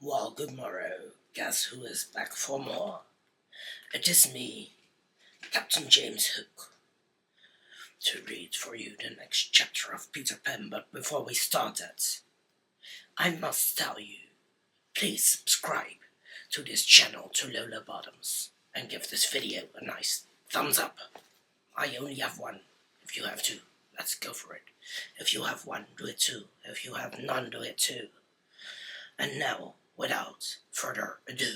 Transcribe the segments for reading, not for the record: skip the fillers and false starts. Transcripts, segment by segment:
Well, good morrow. Guess who is back for more? It is me, Captain James Hook, to read for you the next chapter of Peter Pan. But before we start that, I must tell you, please subscribe to this channel to Lola Bottoms and give this video a nice thumbs up. I only have one. If you have two, let's go for it. If you have one, do it too. If you have none, do it too. And now, without further ado,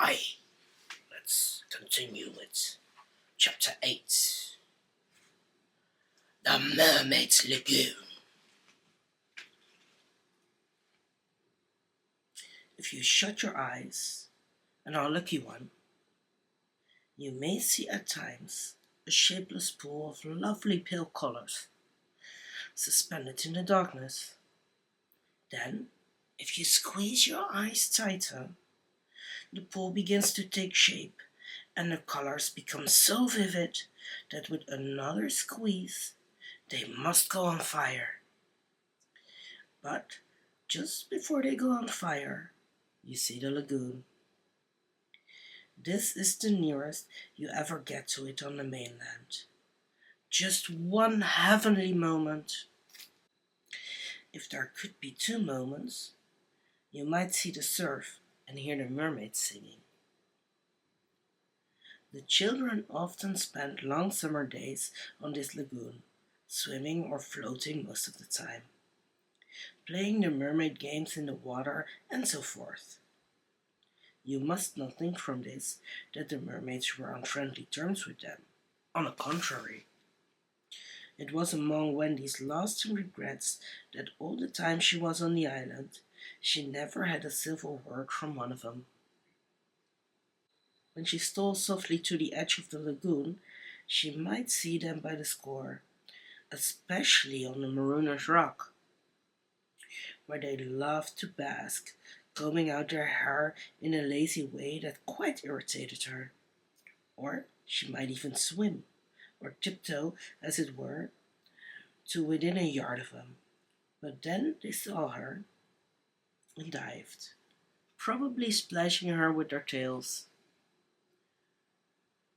let's continue with Chapter 8. The Mermaid's Lagoon. If you shut your eyes and are a lucky one, you may see at times a shapeless pool of lovely pale colors suspended in the darkness. Then, if you squeeze your eyes tighter, the pool begins to take shape and the colors become so vivid that with another squeeze, they must go on fire. But just before they go on fire, you see the lagoon. This is the nearest you ever get to it on the mainland. Just one heavenly moment. If there could be two moments, you might see the surf and hear the mermaids singing. The children often spend long summer days on this lagoon, swimming or floating most of the time, playing the mermaid games in the water and so forth. You must not think from this that the mermaids were on friendly terms with them. On the contrary, it was among Wendy's lasting regrets that all the time she was on the island, she never had a civil word from one of them. When she stole softly to the edge of the lagoon, she might see them by the score, especially on the Marooner's Rock, where they loved to bask, combing out their hair in a lazy way that quite irritated her. Or she might even swim, or tiptoe, as it were, to within a yard of them. But then they saw her and dived, probably splashing her with their tails.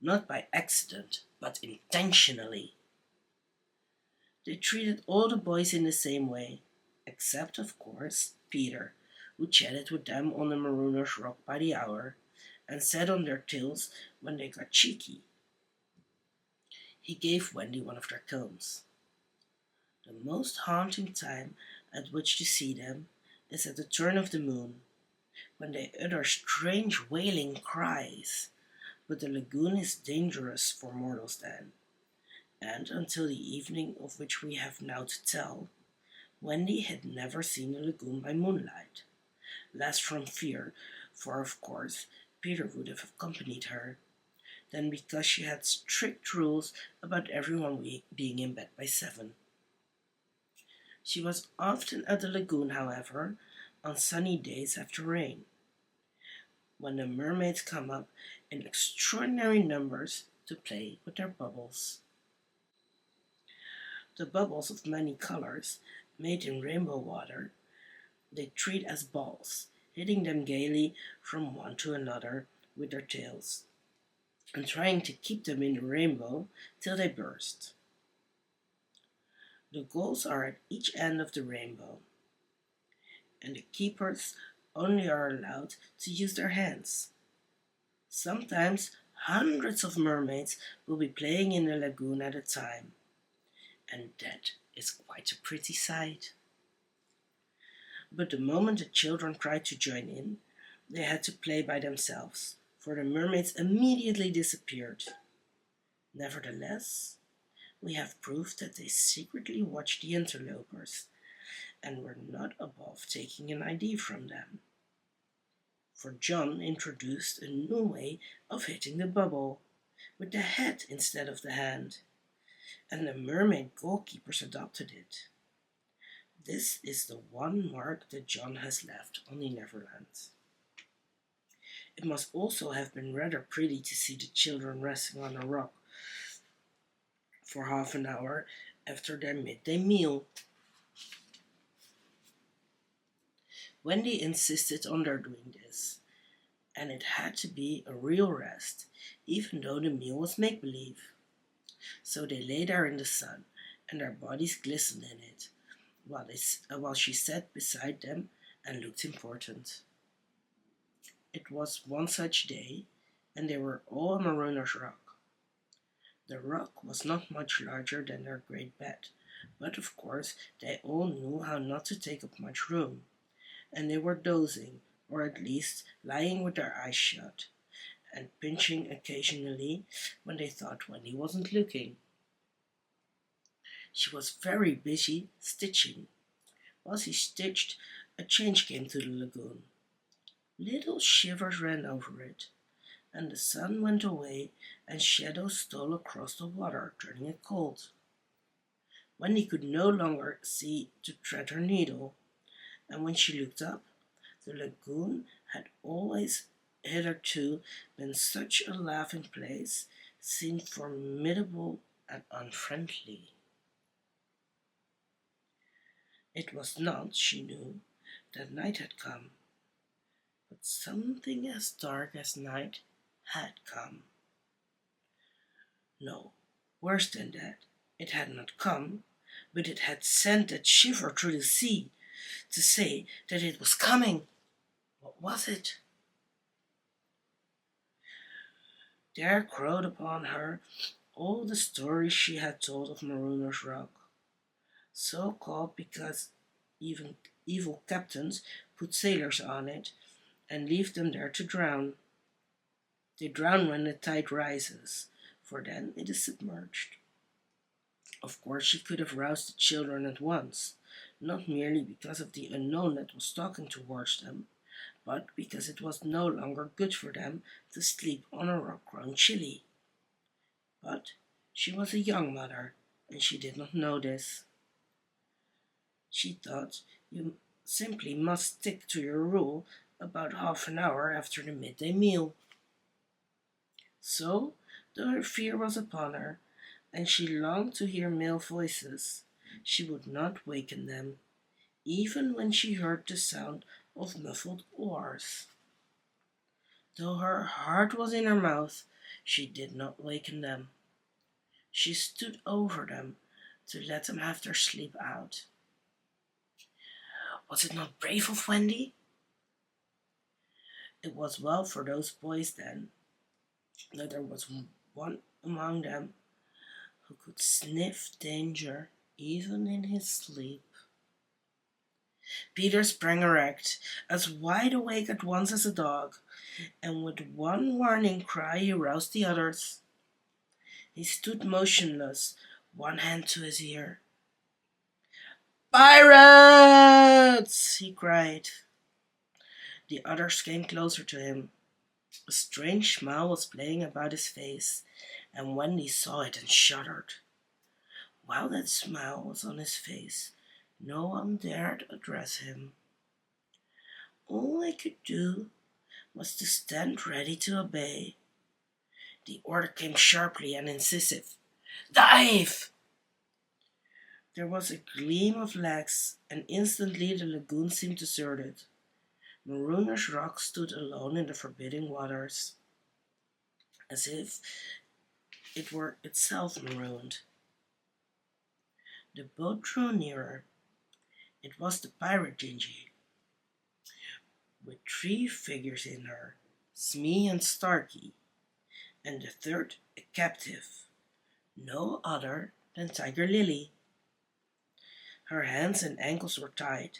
Not by accident, but intentionally. They treated all the boys in the same way, except, of course, Peter, who chatted with them on the Marooner's Rock by the hour, and sat on their tails when they got cheeky. He gave Wendy one of their combs. The most haunting time at which to see them is at the turn of the moon, when they utter strange wailing cries, but the lagoon is dangerous for mortals then, and until the evening of which we have now to tell, Wendy had never seen a lagoon by moonlight, less from fear, for of course Peter would have accompanied her, than because she had strict rules about everyone being in bed by 7. She was often at the lagoon, however, on sunny days after rain, when the mermaids come up in extraordinary numbers to play with their bubbles. The bubbles of many colors, made in rainbow water, they treat as balls, hitting them gaily from one to another with their tails, and trying to keep them in the rainbow till they burst. The goals are at each end of the rainbow, and the keepers only are allowed to use their hands. Sometimes hundreds of mermaids will be playing in the lagoon at a time, and that is quite a pretty sight. But the moment the children tried to join in, they had to play by themselves, for the mermaids immediately disappeared. Nevertheless, we have proof that they secretly watched the interlopers, and were not above taking an ID from them. For John introduced a new way of hitting the bubble, with the head instead of the hand, and the mermaid goalkeepers adopted it. This is the one mark that John has left on the Neverland. It must also have been rather pretty to see the children resting on a rock for half an hour after their midday meal. Wendy insisted on their doing this, and it had to be a real rest, even though the meal was make-believe. So they lay there in the sun, and their bodies glistened in it, while she sat beside them and looked important. It was one such day, and they were all on Marooner's Rock. The rock was not much larger than their great bed, but of course they all knew how not to take up much room, and they were dozing, or at least lying with their eyes shut, and pinching occasionally when they thought Wendy wasn't looking. She was very busy stitching. While she stitched, a change came to the lagoon. Little shivers ran over it, and the sun went away, and shadows stole across the water, turning it cold. Wendy could no longer see to thread her needle, and when she looked up, the lagoon had always hitherto been such a laughing place, seemed formidable and unfriendly. It was not, she knew, that night had come, but something as dark as night had come. No, worse than that, it had not come, but it had sent that shiver through the sea to say that it was coming. What was it? There crowed upon her all the stories she had told of Marooner's Rock, so called because even evil captains put sailors on it and leave them there to drown. They drown when the tide rises, for then it is submerged. Of course, she could have roused the children at once, not merely because of the unknown that was talking towards them, but because it was no longer good for them to sleep on a rock grown chilly. But she was a young mother, and she did not know this. She thought you simply must stick to your rule about half an hour after the midday meal. So, though her fear was upon her, and she longed to hear male voices, she would not waken them, even when she heard the sound of muffled oars. Though her heart was in her mouth, she did not waken them. She stood over them to let them have their sleep out. Was it not brave of Wendy? It was well for those boys then that there was one among them who could sniff danger even in his sleep. Peter sprang erect, as wide awake at once as a dog, and with one warning cry he roused the others. He stood motionless, one hand to his ear. "Pirates!" he cried. The others came closer to him. A strange smile was playing about his face, and Wendy saw it and shuddered. While that smile was on his face, no one dared address him. All I could do was to stand ready to obey. The order came sharply and incisive. "Dive!" There was a gleam of legs, and instantly the lagoon seemed deserted. Marooner's Rock stood alone in the forbidding waters, as if it were itself marooned. The boat drew nearer. It was the pirate Gingy, with 3 figures in her, Smee and Starkey, and the third a captive, no other than Tiger Lily. Her hands and ankles were tied,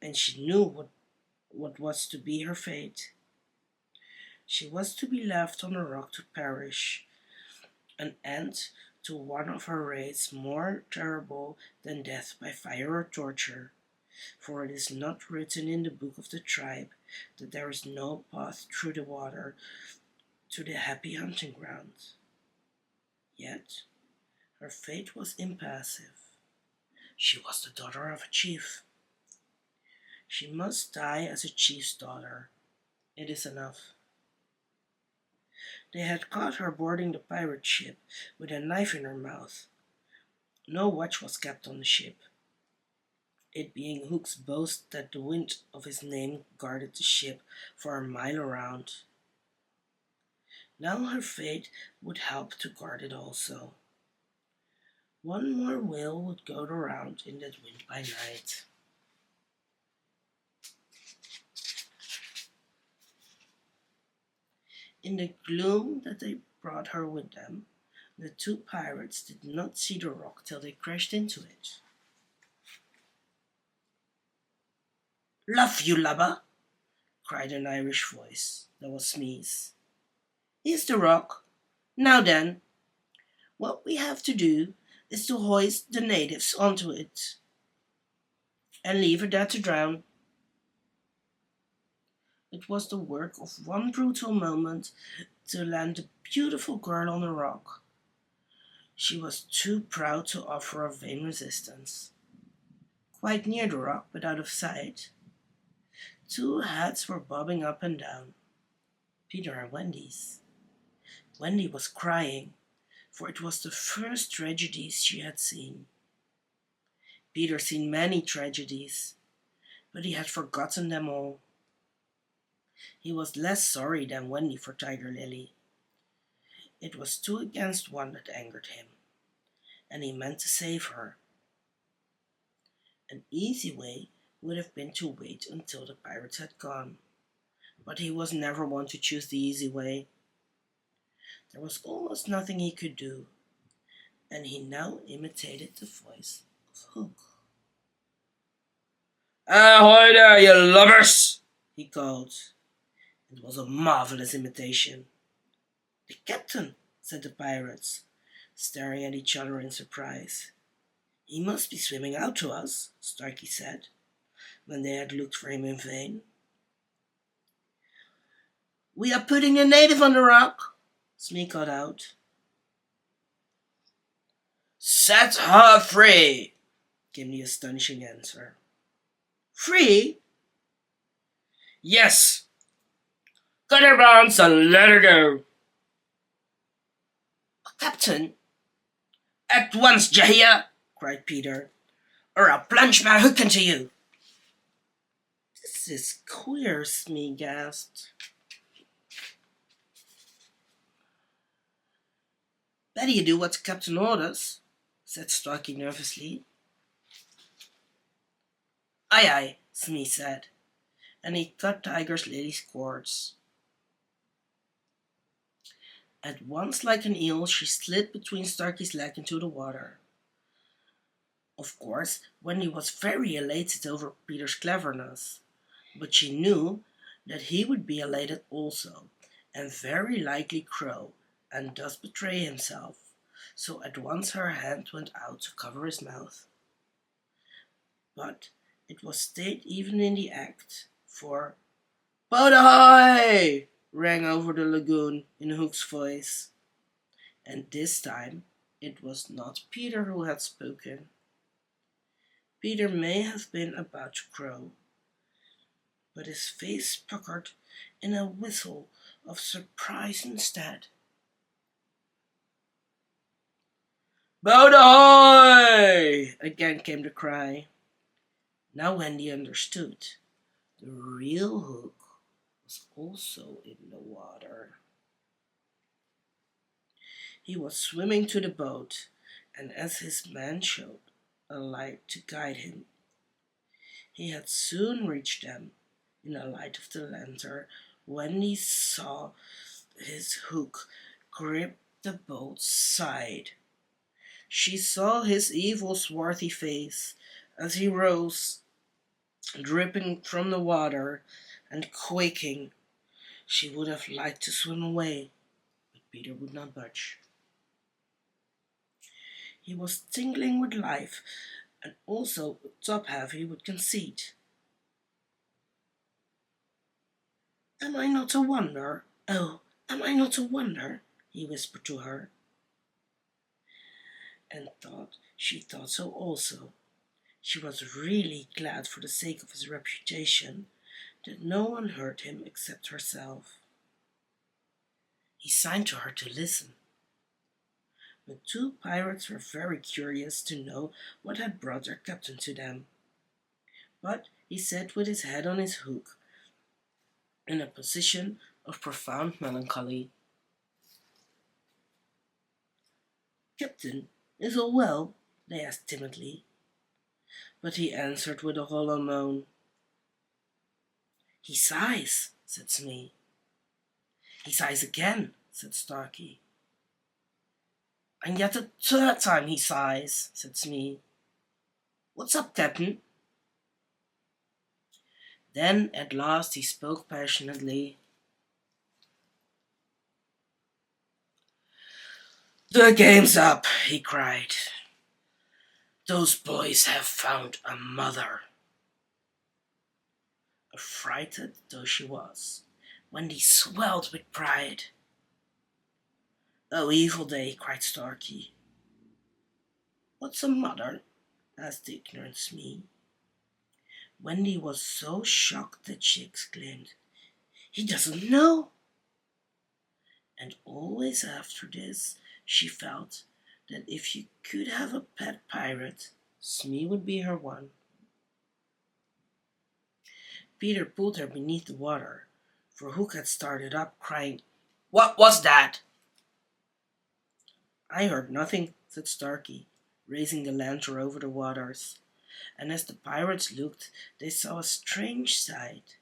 and she knew what was to be her fate. She was to be left on the rock to perish, an end to one of her raids more terrible than death by fire or torture, for it is not written in the book of the tribe that there is no path through the water to the happy hunting ground. Yet her fate was impassive. She was the daughter of a chief. She must die as a chief's daughter. It is enough. They had caught her boarding the pirate ship with a knife in her mouth. No watch was kept on the ship. it being Hook's boast that the wind of his name guarded the ship for a mile around. Now her fate would help to guard it also. One more whale would go around in that wind by night. In the gloom that they brought her with them, the two pirates did not see the rock till they crashed into it. "Love you, lubber!" cried an Irish voice that was Smee's. "Here's the rock. Now then, what we have to do is to hoist the natives onto it and leave her there to drown." It was the work of one brutal moment to land the beautiful girl on the rock. She was too proud to offer a vain resistance. Quite near the rock, but out of sight, two heads were bobbing up and down. Peter and Wendy's. Wendy was crying, for it was the first tragedy she had seen. Peter seen many tragedies, but he had forgotten them all. He was less sorry than Wendy for Tiger Lily. It was 2 against 1 that angered him, and he meant to save her. An easy way would have been to wait until the pirates had gone, but he was never one to choose the easy way. There was almost nothing he could do, and he now imitated the voice of Hook. "Ahoy there, you lubbers!" he called. It was a marvelous imitation. "The captain," said the pirates, staring at each other in surprise. "He must be swimming out to us," Starkey said, when they had looked for him in vain. "We are putting a native on the rock," Smee called out. "Set her free," came the astonishing answer. "Free?" "Yes. Cut her bonds and let her go." "Captain." "At once, Jahia," cried Peter, "or I'll plunge my hook into you." "This is queer," Smee gasped. "Better you do what the captain orders," said Starkey nervously. "Aye, aye," Smee said, and he cut Tiger Lily's cords. At once, like an eel, she slid between Starkey's legs into the water. Of course, Wendy was very elated over Peter's cleverness, but she knew that he would be elated also, and very likely crow, and thus betray himself, so at once her hand went out to cover his mouth. But it was stayed even in the act, for "Boat ahoy!" rang over the lagoon in Hook's voice, and this time it was not Peter who had spoken. Peter may have been about to crow, but his face puckered in a whistle of surprise instead. "Boat ahoy!" again came the cry. Now Wendy understood. The real Hook was also in the water. He was swimming to the boat, and as his men showed a light to guide him, he had soon reached them. In the light of the lantern, Wendy saw his hook grip the boat's side. She saw his evil, swarthy face as he rose, dripping from the water and quaking. She would have liked to swim away, but Peter would not budge. He was tingling with life and also top-heavy with conceit. "Am I not a wonder? Oh, am I not a wonder?" he whispered to her, and she thought so also. She was really glad, for the sake of his reputation, that no one heard him except herself. He signed to her to listen. The two pirates were very curious to know what had brought their captain to them. but he sat with his head on his hook, in a position of profound melancholy. "Captain, is all well?" they asked timidly, but he answered with a hollow moan. "He sighs," said Smee. "He sighs again," said Starkey. "And yet a third time he sighs," said Smee. "What's up, Captain?" Then at last he spoke passionately. "The game's up," he cried. "Those boys have found a mother." Affrighted though she was, Wendy swelled with pride. "Oh, evil day," cried Starkey. "What's a mother?" asked the ignorant Smee. Wendy was so shocked that she exclaimed, "He doesn't know!" And always after this she felt that if she could have a pet pirate, Smee would be her one. Peter pulled her beneath the water, for Hook had started up, crying, "What was that?" "I heard nothing," said Starkey, raising the lantern over the waters, and as the pirates looked, they saw a strange sight.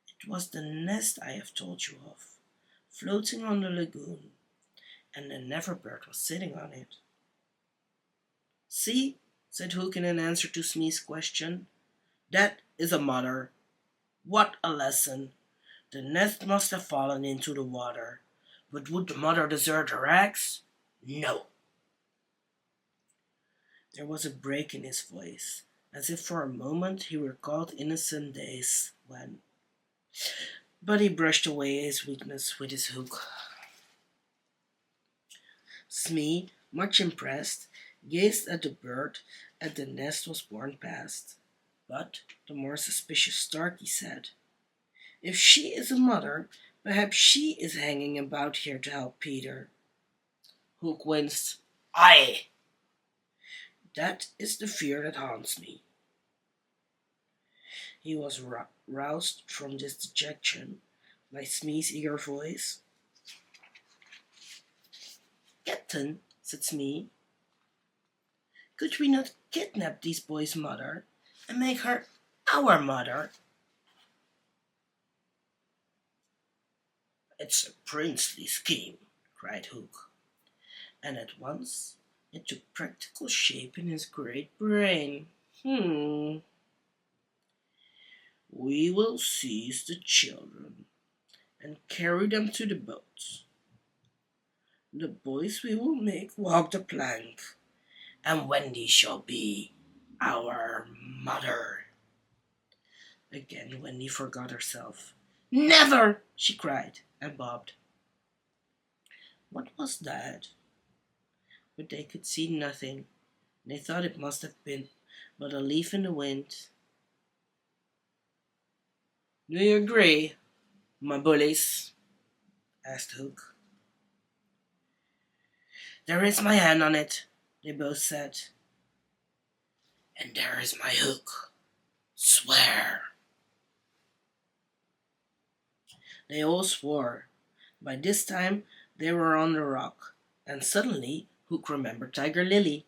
It was the nest I have told you of, floating on the lagoon, and the Neverbird was sitting on it. "See," said Hook in answer to Smee's question, "that is a mother. What a lesson! The nest must have fallen into the water, but would the mother desert her eggs? No." There was a break in his voice, as if for a moment he recalled innocent days when... But he brushed away his weakness with his hook. Smee, much impressed, gazed at the bird as the nest was borne past. But the more suspicious Starkey said, "If she is a mother, perhaps she is hanging about here to help Peter." Hook winced. "Aye! That is the fear that haunts me." He was roused from this dejection by Smee's eager voice. "Captain," said Smee, "could we not kidnap these boys' mother and make her our mother?" "It's a princely scheme," cried Hook, and at once it took practical shape in his great brain. "We will seize the children and carry them to the boat. The boys we will make walk the plank, and Wendy shall be our mother." Again Wendy forgot herself. "Never!" she cried, and bobbed. What was that? But they could see nothing. They thought it must have been but a leaf in the wind. "Do you agree, my bullies?" asked Hook. "There is my hand on it," they both said. "And there is my hook. Swear." They all swore. By this time they were on the rock, and suddenly Hook remembered Tiger Lily.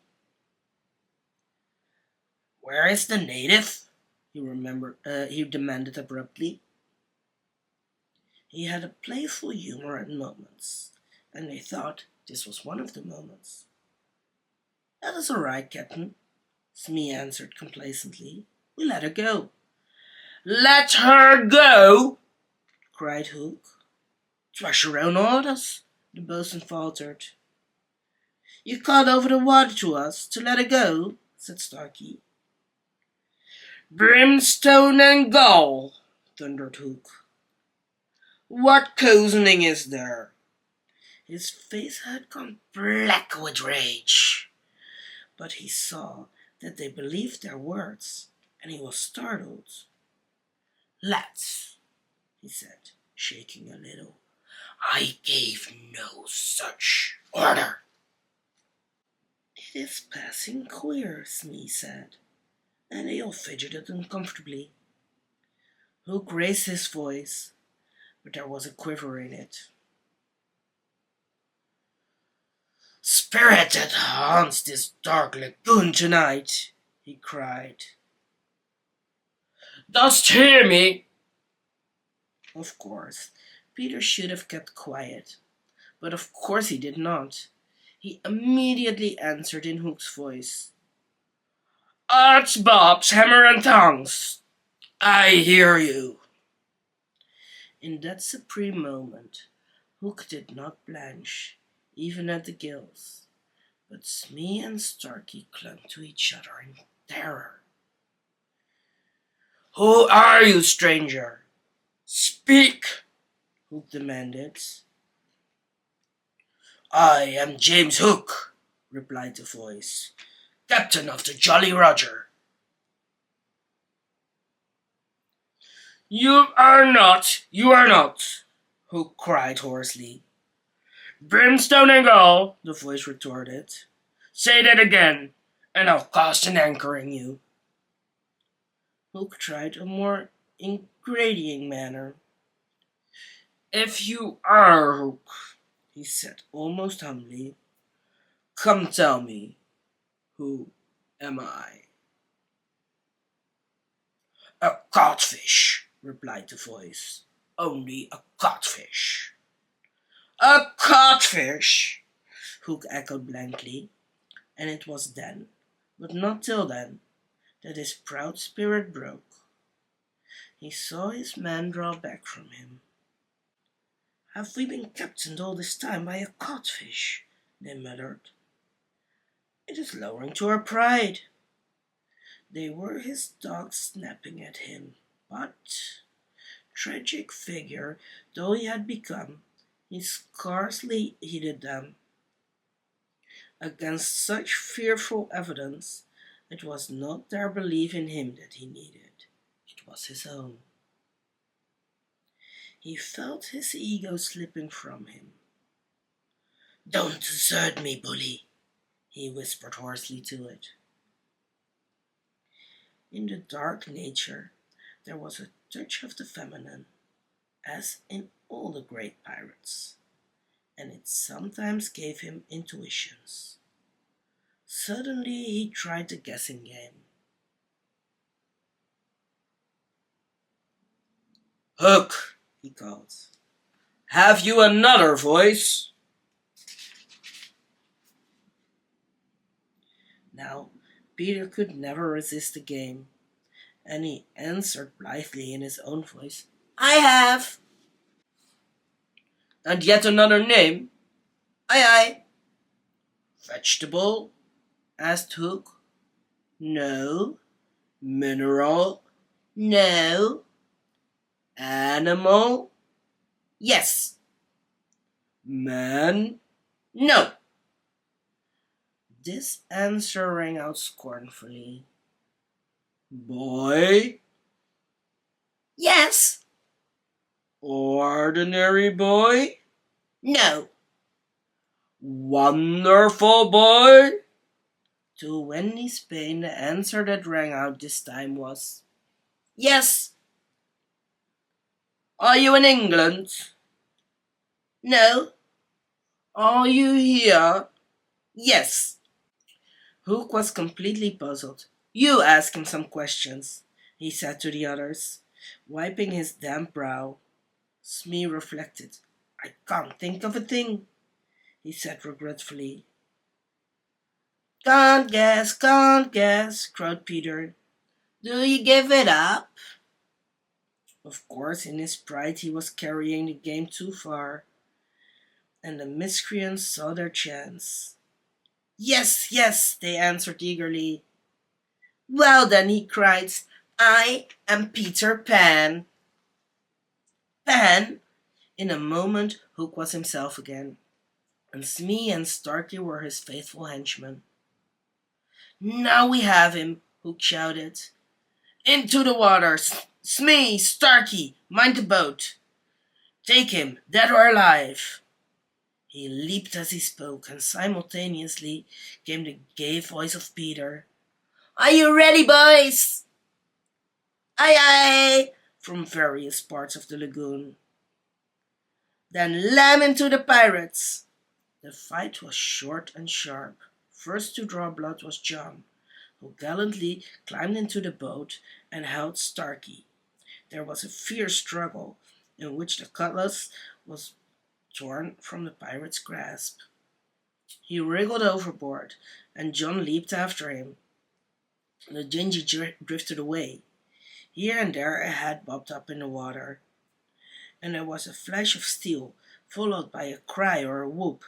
"Where is the native?" he demanded abruptly. He had a playful humor at moments, and they thought this was one of the moments. "That is all right, Captain," Smee answered complacently. "We let her go." "Let her go!" cried Hook. "'Twas your own orders," the boatswain faltered. "You called over the water to us to let her go," said Starkey. "Brimstone and gall!" thundered Hook. "What cozening is there?" His face had gone black with rage, but he saw that they believed their words, and he was startled. "Lads," he said, shaking a little, "I gave no such order." "It is passing queer," Smee said. and they all fidgeted uncomfortably. Hook raised his voice, but there was a quiver in it. "Spirit that haunts this dark lagoon tonight," he cried. "Dost hear me?" Of course, Peter should have kept quiet, but of course he did not. He immediately answered in Hook's voice. "Odds bobs, hammer and tongs, I hear you." In that supreme moment, Hook did not blanch, even at the gills, but Smee and Starkey clung to each other in terror. "Who are you, stranger? Speak," Hook demanded. "I am James Hook," replied the voice, "captain of the Jolly Roger." You are not," Hook cried hoarsely. "Brimstone and gall," the voice retorted. "Say that again, and I'll cast an anchor in you." Hook tried a more ingratiating manner. "If you are Hook," he said almost humbly, "come tell me, who am I?" "A codfish," replied the voice. "Only a codfish." "A codfish," Hook echoed blankly, and it was then, but not till then, that his proud spirit broke. He saw his men draw back from him. "Have we been captained all this time by a codfish?" they muttered. "It is lowering to our pride." They were his dogs snapping at him, but, tragic figure though he had become, he scarcely heeded them. Against such fearful evidence, it was not their belief in him that he needed, it was his own. He felt his ego slipping from him. "Don't desert me, bully," he whispered hoarsely to it. In the dark nature, there was a touch of the feminine, as in all the great pirates, and it sometimes gave him intuitions. Suddenly he tried the guessing game. "Hook," he called, "have you another voice?" Now, Peter could never resist the game, and he answered blithely in his own voice, "I have." "And yet another name?" "Aye, aye." "Vegetable?" asked Hook. "No." "Mineral?" "No." "Animal?" "Yes." "Man?" "No." This answer rang out scornfully. "Boy?" "Yes." "Ordinary boy?" "No." "Wonderful boy?" To Wendy's pain, the answer that rang out this time was, "Yes." "Are you in England?" "No." "Are you here?" "Yes." Hook was completely puzzled. "You ask him some questions," he said to the others, wiping his damp brow. Smee reflected. "I can't think of a thing," he said regretfully. Can't guess," crowed Peter. "Do you give it up?" Of course, in his pride he was carrying the game too far, and the miscreants saw their chance. "Yes, yes," they answered eagerly. "Well then," he cried, "I am Peter Pan." Pan? In a moment Hook was himself again, and Smee and Starkey were his faithful henchmen. "Now we have him," Hook shouted. "Into the water! Smee, Starkey, mind the boat! Take him, dead or alive!" He leaped as he spoke, and simultaneously came the gay voice of Peter. Are you ready, boys? Aye, aye, from various parts of the lagoon. Then lam into the pirates. The fight was short and sharp. First to draw blood was John, who gallantly climbed into the boat and held Starkey. There was a fierce struggle, in which the cutlass was torn from the pirate's grasp. He wriggled overboard, and John leaped after him. The dinghy drifted away. Here and there a head bobbed up in the water, and there was a flash of steel, followed by a cry or a whoop.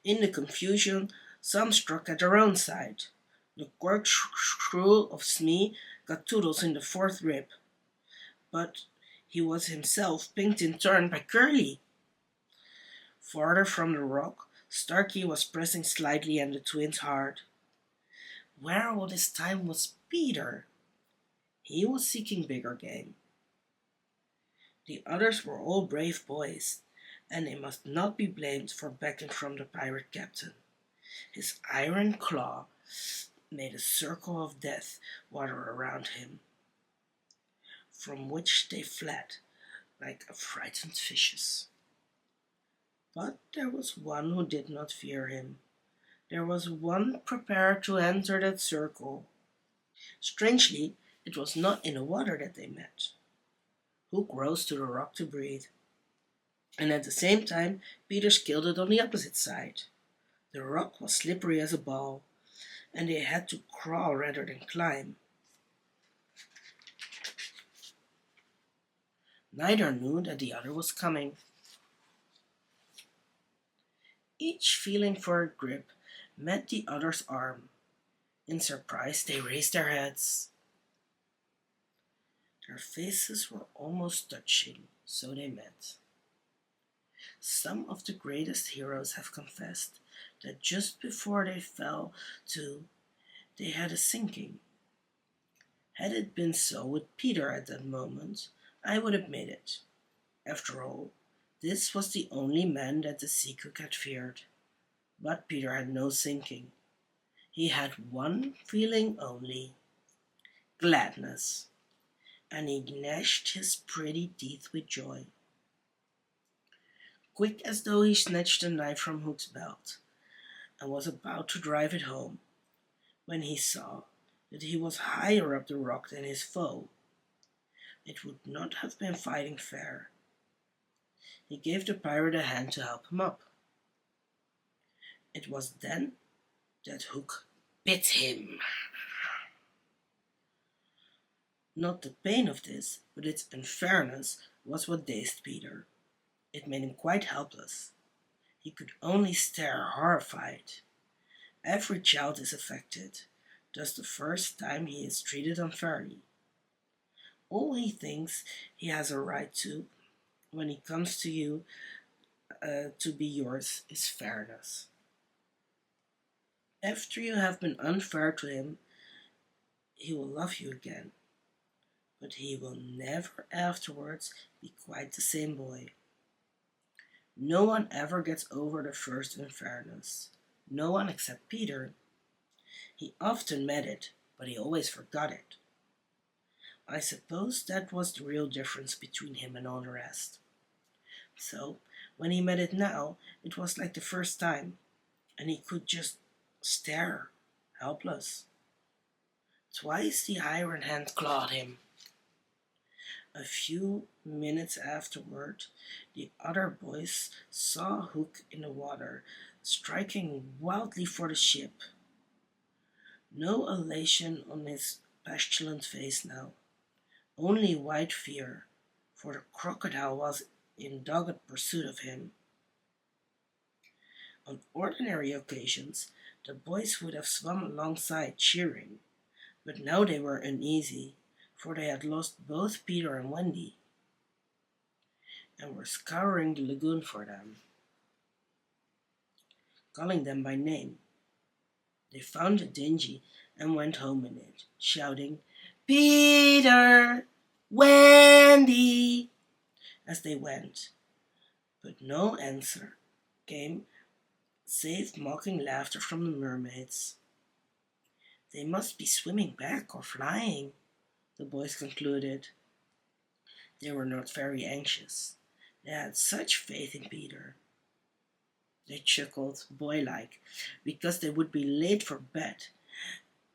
In the confusion, some struck at their own side. The corkscrew of Smee got Toodles in the fourth rib, but he was himself pinked in turn by Curly. Farther from the rock, Starkey was pressing slightly on the twins hard. Where all this time was Peter? He was seeking bigger game. The others were all brave boys, and they must not be blamed for backing from the pirate captain. His iron claw made a circle of death water around him, from which they fled like frightened fishes. But there was one who did not fear him. There was one prepared to enter that circle. Strangely, it was not in the water that they met. Hook rose to the rock to breathe, and at the same time Peter scaled it on the opposite side. The rock was slippery as a ball, and they had to crawl rather than climb. Neither knew that the other was coming. Each feeling for a grip met the other's arm. In surprise, they raised their heads. Their faces were almost touching, so they met. Some of the greatest heroes have confessed that just before they fell to, they had a sinking. Had it been so with Peter at that moment, I would admit it. After all, this was the only man that the sea cook had feared. But Peter had no sinking. He had one feeling only, gladness, and he gnashed his pretty teeth with joy. Quick as though he snatched the knife from Hook's belt, and was about to drive it home, when he saw that he was higher up the rock than his foe. It would not have been fighting fair. He gave the pirate a hand to help him up. It was then that Hook bit him. Not the pain of this, but its unfairness was what dazed Peter. It made him quite helpless. He could only stare horrified. Every child is affected, thus the first time he is treated unfairly. All he thinks he has a right to, when he comes to you to be yours, is fairness. After you have been unfair to him, he will love you again, but he will never afterwards be quite the same boy. No one ever gets over the first unfairness. No one except Peter. He often met it, but he always forgot it. I suppose that was the real difference between him and all the rest. So, when he met it now, it was like the first time, and he could just stare, helpless. Twice the iron hand clawed him. A few minutes afterward, the other boys saw Hook in the water, striking wildly for the ship. No elation on his pestilent face now, only white fear, for the crocodile was in dogged pursuit of him. On ordinary occasions, the boys would have swum alongside cheering, but now they were uneasy, for they had lost both Peter and Wendy, and were scouring the lagoon for them, calling them by name. They found the dinghy and went home in it, shouting, "Peter! Wendy!" as they went. But no answer came save mocking laughter from the mermaids. They must be swimming back or flying, the boys concluded. They were not very anxious. They had such faith in Peter. They chuckled, boy-like, because they would be late for bed,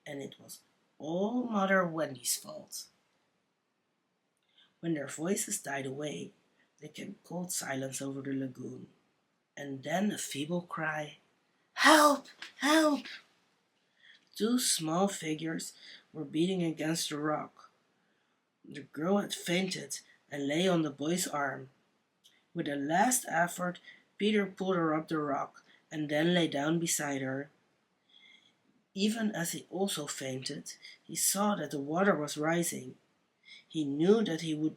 and it was all Mother Wendy's fault. When their voices died away, there came cold silence over the lagoon, and then a feeble cry. "Help! Help!" Two small figures were beating against the rock. The girl had fainted and lay on the boy's arm. With a last effort, Peter pulled her up the rock and then lay down beside her. Even as he also fainted, he saw that the water was rising. He knew that he would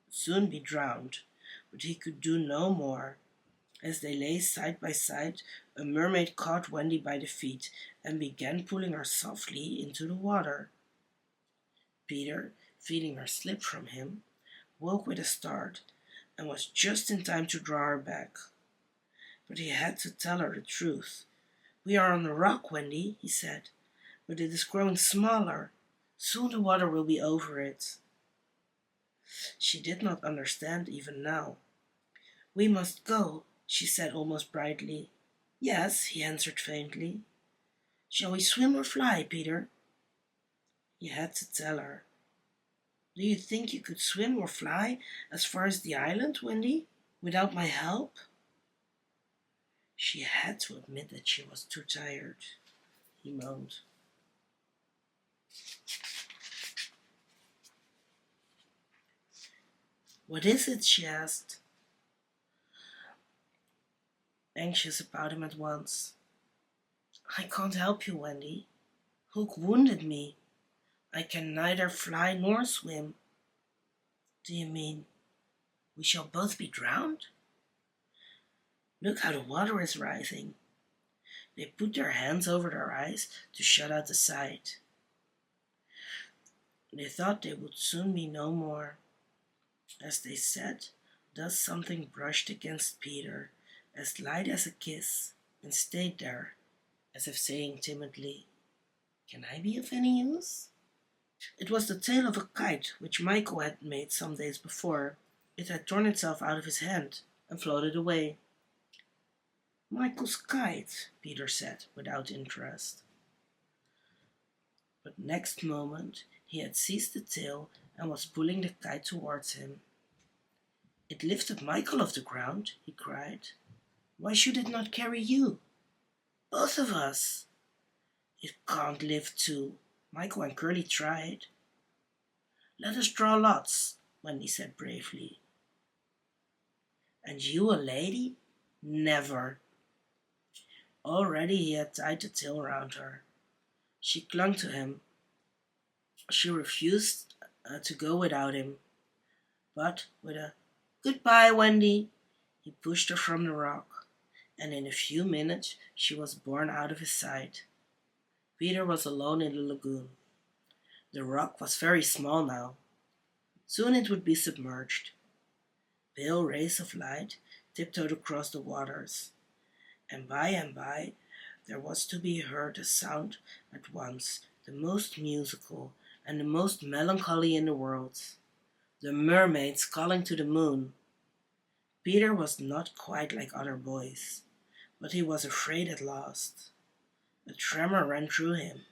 soon be drowned, but he could do no more. As they lay side by side, a mermaid caught Wendy by the feet and began pulling her softly into the water. Peter, feeling her slip from him, woke with a start and was just in time to draw her back. But he had to tell her the truth. "We are on a rock, Wendy," he said, "but it is growing smaller. Soon the water will be over it." She did not understand even now. "We must go," she said almost brightly. "Yes," he answered faintly. "Shall we swim or fly, Peter?" He had to tell her. "Do you think you could swim or fly as far as the island, Wendy, without my help?" She had to admit that she was too tired. He moaned. "What is it?" she asked, anxious about him at once. "I can't help you, Wendy. Hook wounded me. I can neither fly nor swim." "Do you mean we shall both be drowned?" "Look how the water is rising." They put their hands over their eyes to shut out the sight. They thought they would soon be no more. As they sat, thus something brushed against Peter, as light as a kiss, and stayed there, as if saying timidly, "Can I be of any use?" It was the tail of a kite which Michael had made some days before. It had torn itself out of his hand and floated away. "Michael's kite," Peter said without interest. But next moment he had seized the tail and was pulling the kite towards him. "It lifted Michael off the ground," he cried. "Why should it not carry you? Both of us." "It can't lift two. Michael and Curly tried." "Let us draw lots," Wendy said bravely. "And you a lady? Never." Already he had tied the tail round her. She clung to him. She refused to go without him. But with a "Goodbye, Wendy," he pushed her from the rock, and in a few minutes she was borne out of his sight. Peter was alone in the lagoon. The rock was very small now. Soon it would be submerged. Pale rays of light tiptoed across the waters, and by there was to be heard a sound at once the most musical and the most melancholy in the world. The mermaids calling to the moon. Peter was not quite like other boys, but he was afraid at last. A tremor ran through him,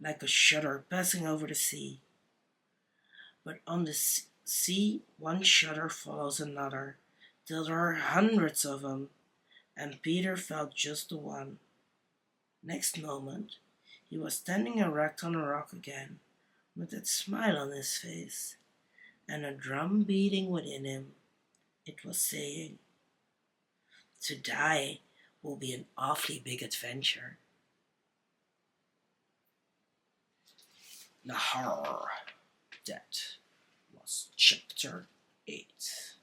like a shudder passing over the sea. But on the sea one shudder follows another, till there are hundreds of them, and Peter felt just the one. Next moment he was standing erect on a rock again, with that smile on his face, and a drum beating within him. It was saying, "To die will be an awfully big adventure." Nahar. That was chapter 8.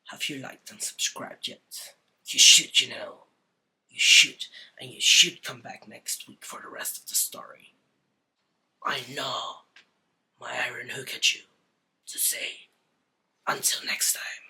Have you liked and subscribed yet? You should, you know. You should, and you should come back next week for the rest of the story. I gnaw my iron hook at you to say, until next time.